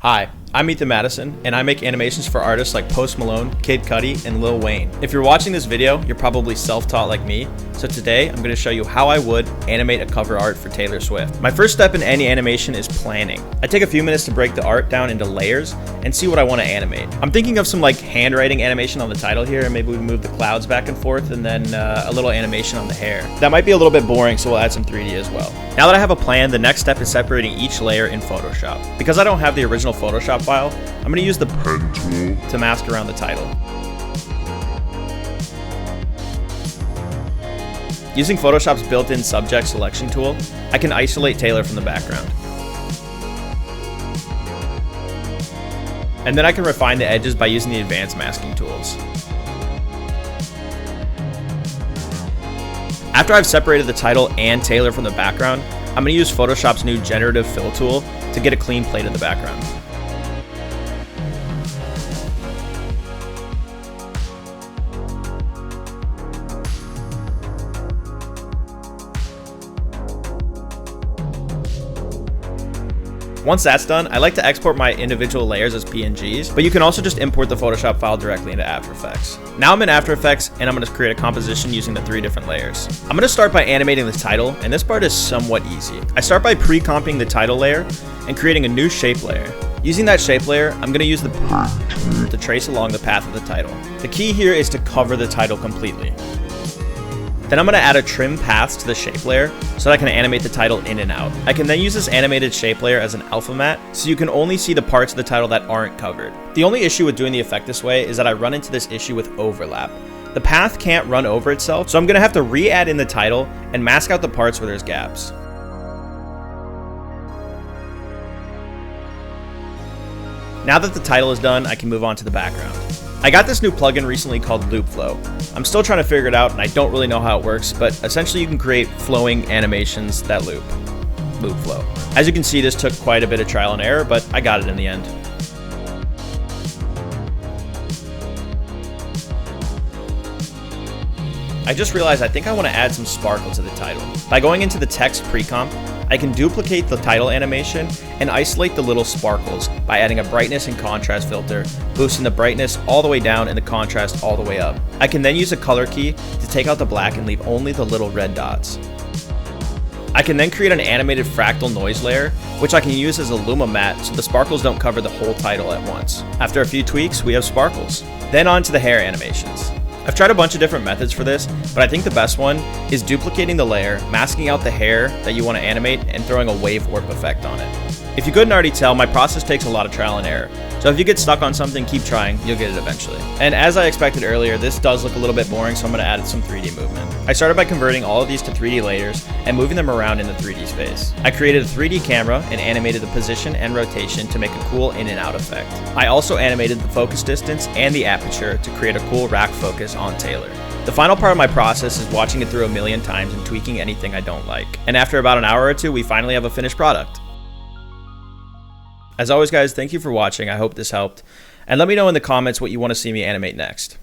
Hi, I'm Ethan Madison, and I make animations for artists like Post Malone, Kid Cudi, and Lil Wayne. If you're watching this video, you're probably self-taught like me, so today I'm going to show you how I would animate a cover art for Taylor Swift. My first step in any animation is planning. I take a few minutes to break the art down into layers and see what I want to animate. I'm thinking of some handwriting animation on the title here, and maybe we move the clouds back and forth, and then a little animation on the hair. That might be a little bit boring, so we'll add some 3D as well. Now that I have a plan, the next step is separating each layer in Photoshop. Because I don't have the original Photoshop file, I'm going to use the pen tool to mask around the title. Using Photoshop's built-in subject selection tool, I can isolate Taylor from the background. And then I can refine the edges by using the advanced masking tools. After I've separated the title and Taylor from the background, I'm going to use Photoshop's new generative fill tool to get a clean plate of the background. Once that's done, I like to export my individual layers as PNGs, but you can also just import the Photoshop file directly into After Effects. Now I'm in After Effects, and I'm going to create a composition using the 3 different layers. I'm going to start by animating the title, and this part is somewhat easy. I start by pre-comping the title layer and creating a new shape layer. Using that shape layer, I'm going to use the pen to trace along the path of the title. The key here is to cover the title completely. Then I'm going to add a trim paths to the shape layer so that I can animate the title in and out. I can then use this animated shape layer as an alpha matte so you can only see the parts of the title that aren't covered. The only issue with doing the effect this way is that I run into this issue with overlap. The path can't run over itself, so I'm going to have to re-add in the title and mask out the parts where there's gaps. Now that the title is done, I can move on to the background. I got this new plugin recently called Loop Flow. I'm still trying to figure it out and I don't really know how it works, but essentially you can create flowing animations that loop flow. As you can see, this took quite a bit of trial and error, but I got it in the end. I just realized I think I want to add some sparkle to the title. By going into the text pre-comp, I can duplicate the title animation and isolate the little sparkles by adding a brightness and contrast filter, boosting the brightness all the way down and the contrast all the way up. I can then use a color key to take out the black and leave only the little red dots. I can then create an animated fractal noise layer, which I can use as a luma matte so the sparkles don't cover the whole title at once. After a few tweaks, we have sparkles. Then on to the hair animations. I've tried a bunch of different methods for this, but I think the best one is duplicating the layer, masking out the hair that you want to animate, and throwing a wave warp effect on it. If you couldn't already tell, my process takes a lot of trial and error, so if you get stuck on something, keep trying, you'll get it eventually. And as I expected earlier, this does look a little bit boring, so I'm going to add some 3D movement. I started by converting all of these to 3D layers and moving them around in the 3D space. I created a 3D camera and animated the position and rotation to make a cool in and out effect. I also animated the focus distance and the aperture to create a cool rack focus on Taylor. The final part of my process is watching it through a million times and tweaking anything I don't like. And after about an hour or two, we finally have a finished product. As always, guys, thank you for watching. I hope this helped. And let me know in the comments what you want to see me animate next.